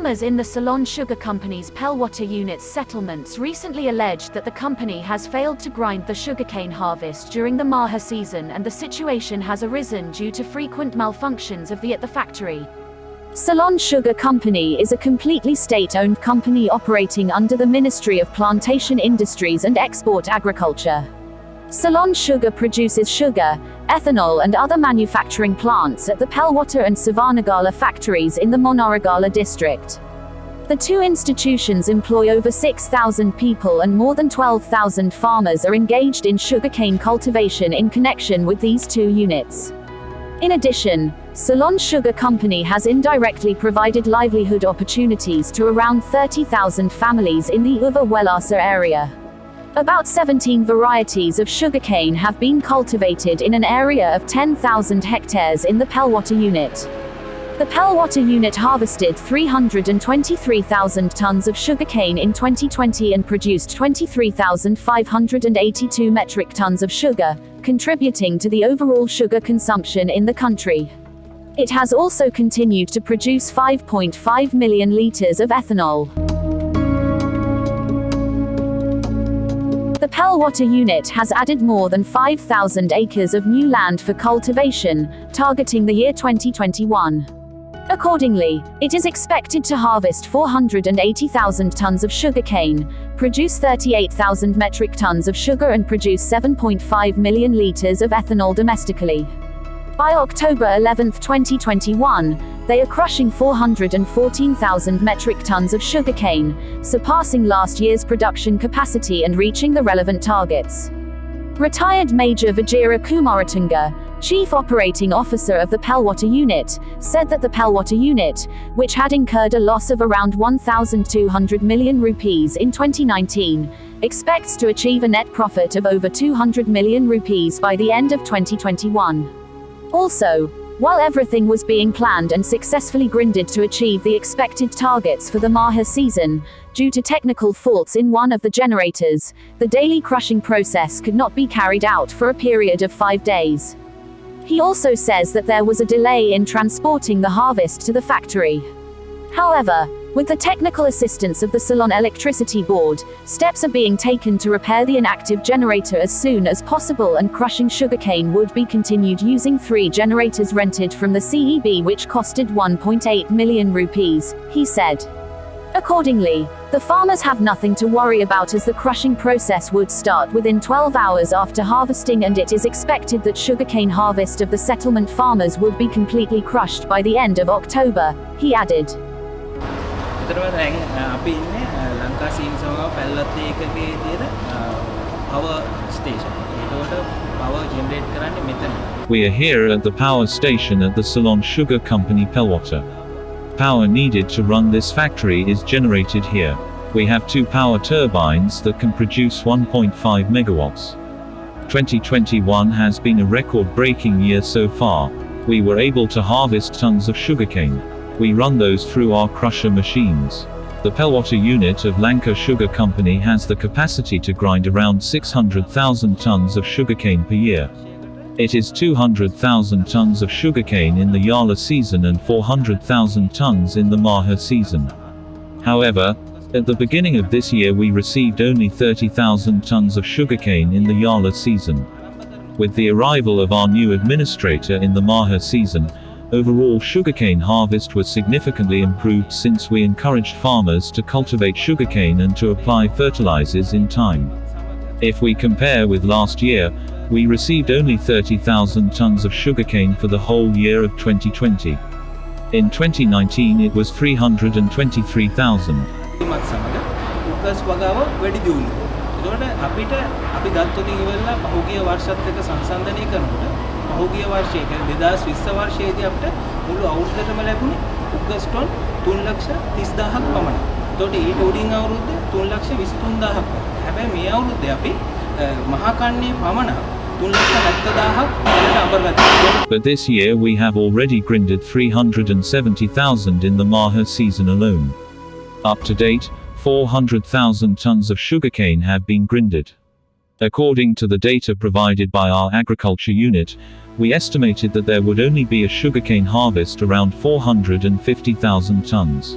Farmers in the Ceylon Sugar Company's Pelwatte unit's settlements recently alleged that the company has failed to grind the sugarcane harvest during the Maha season, and the situation has arisen due to frequent malfunctions at the factory. Ceylon Sugar Company is a completely state-owned company operating under the Ministry of Plantation Industries and Export Agriculture. Ceylon Sugar produces sugar, ethanol and other manufacturing plants at the Pelwatte and Savanagala factories in the Monaragala district. The two institutions employ over 6,000 people, and more than 12,000 farmers are engaged in sugarcane cultivation in connection with these two units. In addition, Ceylon Sugar Company has indirectly provided livelihood opportunities to around 30,000 families in the Uva Wellasa area. About 17 varieties of sugarcane have been cultivated in an area of 10,000 hectares in the Pelwatte unit. The Pelwatte unit harvested 323,000 tons of sugarcane in 2020 and produced 23,582 metric tons of sugar, contributing to the overall sugar consumption in the country. It has also continued to produce 5.5 million liters of ethanol. The Pelwatte unit has added more than 5,000 acres of new land for cultivation, targeting the year 2021. Accordingly, it is expected to harvest 480,000 tons of sugarcane, produce 38,000 metric tons of sugar and produce 7.5 million liters of ethanol domestically. By October 11, 2021, they are crushing 414,000 metric tons of sugarcane, surpassing last year's production capacity and reaching the relevant targets. Retired Major Vijaya Kumaratunga, Chief Operating Officer of the Pelwatte unit, said that the Pelwatte unit, which had incurred a loss of around 1,200 million rupees in 2019, expects to achieve a net profit of over 200 million rupees by the end of 2021. Also, while everything was being planned and successfully grinded to achieve the expected targets for the Maha season, due to technical faults in one of the generators, the daily crushing process could not be carried out for a period of 5 days. He also says that there was a delay in transporting the harvest to the factory. However, with the technical assistance of the Ceylon Electricity Board, steps are being taken to repair the inactive generator as soon as possible, and crushing sugarcane would be continued using 3 generators rented from the CEB, which costed 1.8 million rupees, he said. Accordingly, the farmers have nothing to worry about, as the crushing process would start within 12 hours after harvesting, and it is expected that sugarcane harvest of the settlement farmers would be completely crushed by the end of October, he added. අපි ඉන්නේ ලංකා සීමිතව පැල්ලත් එකකේ තියෙන power station. ඒකට power generate කරන්නේ මෙතන. We are here at the power station at the Ceylon Sugar Company Pelwatte. Power needed to run this factory is generated here. We have 2 power turbines that can produce 1.5 megawatts. 2021 has been a record-breaking year so far. We were able to harvest tons of sugarcane. We run those through our crusher machines. The Pelwatte unit of Lanka Sugar Company has the capacity to grind around 600,000 tons of sugarcane per year. It is 200,000 tons of sugarcane in the Yala season and 400,000 tons in the Maha season. However, at the beginning of this year we received only 30,000 tons of sugarcane in the Yala season. With the arrival of our new administrator in the Maha season, overall sugarcane harvest was significantly improved, since we encouraged farmers to cultivate sugarcane and to apply fertilizers in time. If we compare with last year, we received only 30,000 tons of sugarcane for the whole year of 2020. In 2019 it was 323,000. පහුගිය වර්ෂයේ කියන්නේ 2020 වර්ෂයේදී අපිට මුළු අවුරුද්දටම ලැබුණේ උගස් ton 3,30,000ක් පමණයි. ඒතකොට ඊට උඩින් අවුරුද්දේ 3,23,000ක්. හැබැයි මේ අවුරුද්දේ අපි මහා කන්නේ පමණ 3,70,000ක් අඹරලා තියෙනවා. But this year we have already grinded 370,000 in the Maha season alone. Up to date, 400,000 tons of sugarcane have been grinded. According to the data provided by our agriculture unit, we estimated that there would only be a sugarcane harvest around 450,000 tons.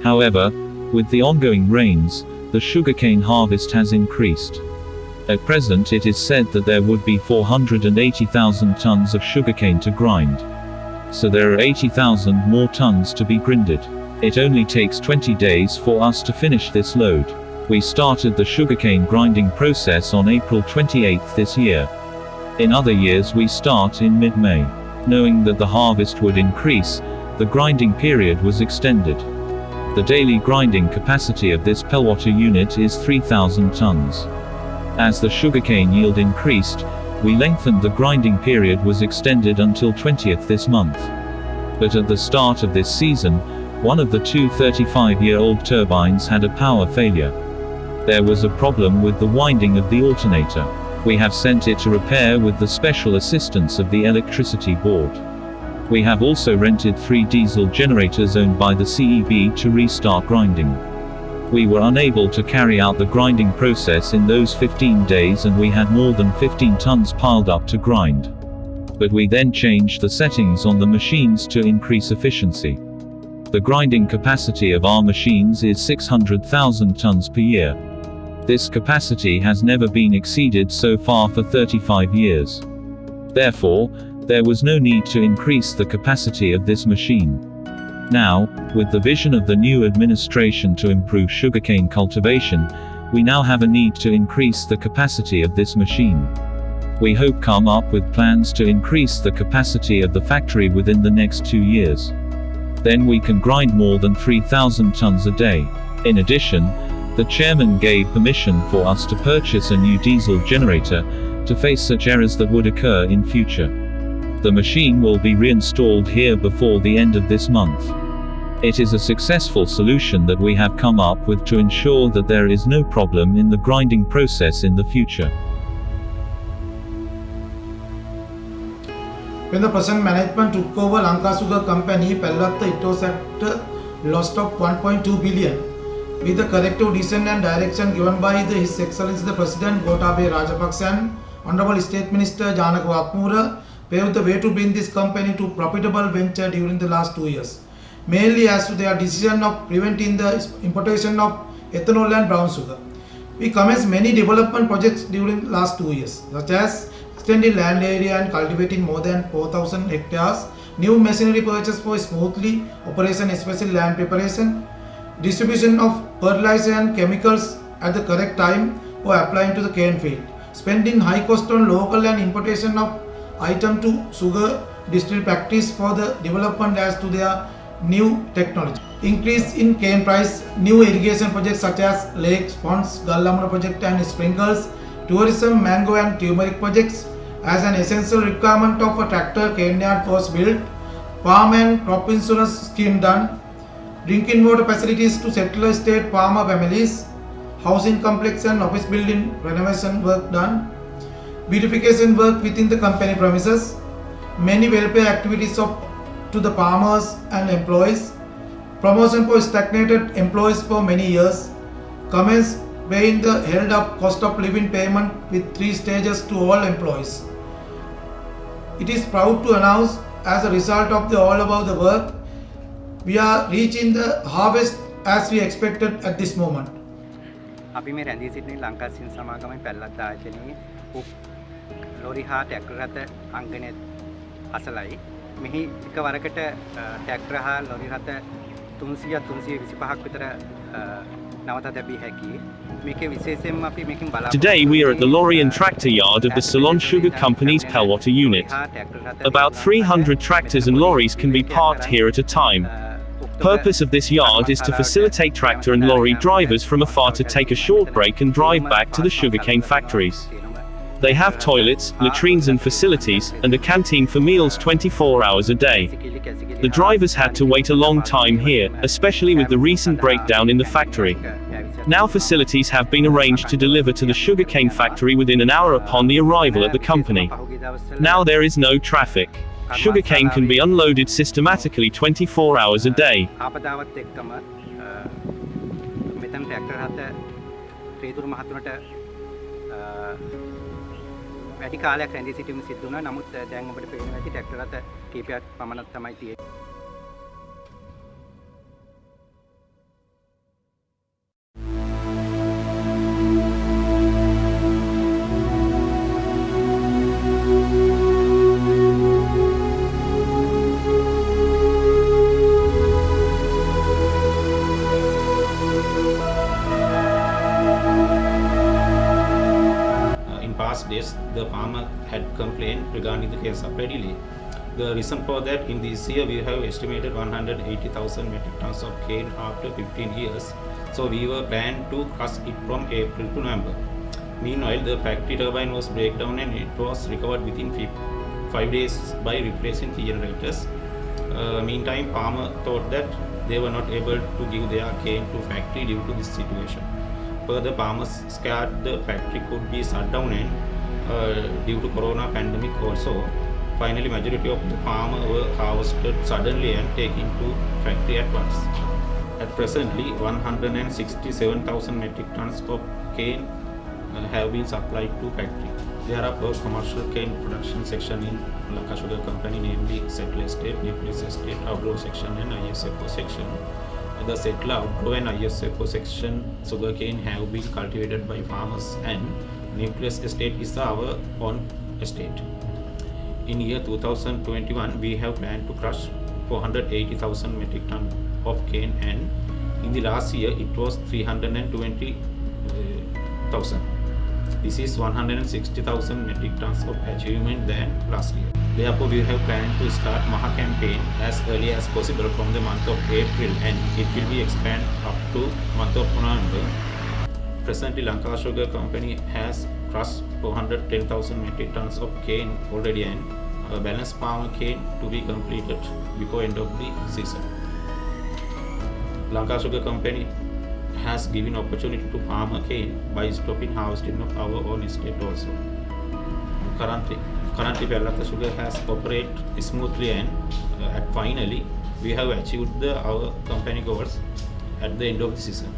However, with the ongoing rains, the sugarcane harvest has increased. At present it is said that there would be 480,000 tons of sugarcane to grind. So there are 80,000 more tons to be grinded. It only takes 20 days for us to finish this load. We started the sugarcane grinding process on April 28 this year. In other years we start in mid-May. Knowing that the harvest would increase, the grinding period was extended. The daily grinding capacity of this Pelwatte unit is 3,000 tons. As the sugarcane yield increased, we lengthened the grinding period was extended until 20th this month. But at the start of this season, one of the two 35-year-old turbines had a power failure. There was a problem with the winding of the alternator. We have sent it to repair with the special assistance of the electricity board. We have also rented 3 diesel generators owned by the CEB to restart grinding. We were unable to carry out the grinding process in those 15 days and we had more than 15 tons piled up to grind. But we then changed the settings on the machines to increase efficiency. The grinding capacity of our machines is 600,000 tons per year. This capacity has never been exceeded so far for 35 years. Therefore, there was no need to increase the capacity of this machine. Now, with the vision of the new administration to improve sugarcane cultivation, we now have a need to increase the capacity of this machine. We hope come up with plans to increase the capacity of the factory within the next 2 years. Then we can grind more than 3,000 tons a day. In addition, the chairman gave permission for us to purchase a new diesel generator to face such errors that would occur in future. The machine will be reinstalled here before the end of this month. It is a successful solution that we have come up with to ensure that there is no problem in the grinding process in the future. When the present management took over Lanka Sugar Company, Pelwatte, it was at a loss of 1.2 billion. With the corrective decision and direction given by His Excellency the President Gotabaya Rajapaksa and Honorable State Minister Janaka Wakmura, paved the way to bring this company to profitable venture during the last 2 years, mainly as to their decision of preventing the importation of ethanol and brown sugar. We commenced many development projects during last 2 years, such as extending land area and cultivating more than 4,000 hectares, new machinery purchase for smoothly operation, especially land preparation, distribution of fertilizer and chemicals at the correct time for applying to the cane field, spending high cost on local and importation of item to sugar distill practice for the development as to their new technology, increase in cane price, new irrigation projects such as lakes, ponds, Gallamuna project and sprinkles, tourism, mango and turmeric projects as an essential requirement of a tractor cane yard was built, farm and crop insurance scheme done, drinking water facilities to settler state farmer families, housing complex and office building renovation work done, beautification work within the company premises, many welfare activities to the farmers and employees, promotion for stagnated employees for many years, commence paying the held up cost of living payment with 3 stages to all employees. It is proud to announce, as a result of the all above the work, we are reaching the harvest as we expected at this moment. අපි මේ රැඳී සිටින ලංකා සින් සමාගමේ පැල්ලත් ආයතනයේ lorry හා tractor රථ අංගනය අසලයි. මෙහි එකවරකට tractor හා lorry රථ 300 325ක් විතර නවත තැබිය හැකියි. මේකේ විශේෂයෙන්ම අපි මේකෙන් බලාපොරොත්තු Today we are at the lorry and tractor yard of the Ceylon Sugar Company's Pelwatte unit. About 300 tractors and lorries can be parked here at a time. Purpose of this yard is to facilitate tractor and lorry drivers from afar to take a short break and drive back to the sugarcane factories. They have toilets, latrines and facilities, and a canteen for meals 24 hours a day. The drivers had to wait a long time here, especially with the recent breakdown in the factory. Now facilities have been arranged to deliver to the sugarcane factory within an hour upon the arrival at the company. Now there is no traffic. Sugarcane can be unloaded systematically 24 hours a day. ආපදාවත් එක්කම මෙතන tractor හත ක්‍රේතුරු මහතුනට වැඩි කාලයක් රැඳී සිටීම සිදු වුණා. නමුත් දැන් ඔබට පේනවා ඇති ට්‍රැක්ටර් හත කීපයක් පමණක් තමයි තියෙන්නේ. days, the farmer had complained regarding the case supply delay. The reason for that, in this year we have estimated 180,000 metric tons of cane after 15 years. So we were planned to crush it from April to November. Meanwhile, the factory turbine was breakdown and it was recovered within 5 days by replacing the generators. Meantime, farmer thought that they were not able to give their cane to factory due to this situation. Further, farmers scared the factory could be shut down and due to corona pandemic also. Finally, majority of the farmers were harvested suddenly and taken to factory at once. At presently, 167,000 metric tons of cane have been supplied to factory. There are four commercial cane production section in Lanka Sugar Company, namely Settler Estate, Nucleus Estate, Outdoor section and ISFO section. The Settler, Outdoor and ISFO section sugar cane have been cultivated by farmers and Nucleus Estate is our own estate. In year 2021, we have planned to crush 480,000 metric ton of cane and in the last year it was 320,000. This is 160,000 metric tons of achievement than last year. Therefore, we have planned to start Maha campaign as early as possible from the month of April and it will be expanded up to month of November. Presently, Lanka Sugar Company has crushed 410,000 metric tons of cane already and a balanced farmer cane to be completed before end of the season. Lanka Sugar Company has given opportunity to farmer cane by stopping harvesting of our own estate also. Currently Pelwatte Sugar has operated smoothly and finally we have achieved our company goals at the end of the season.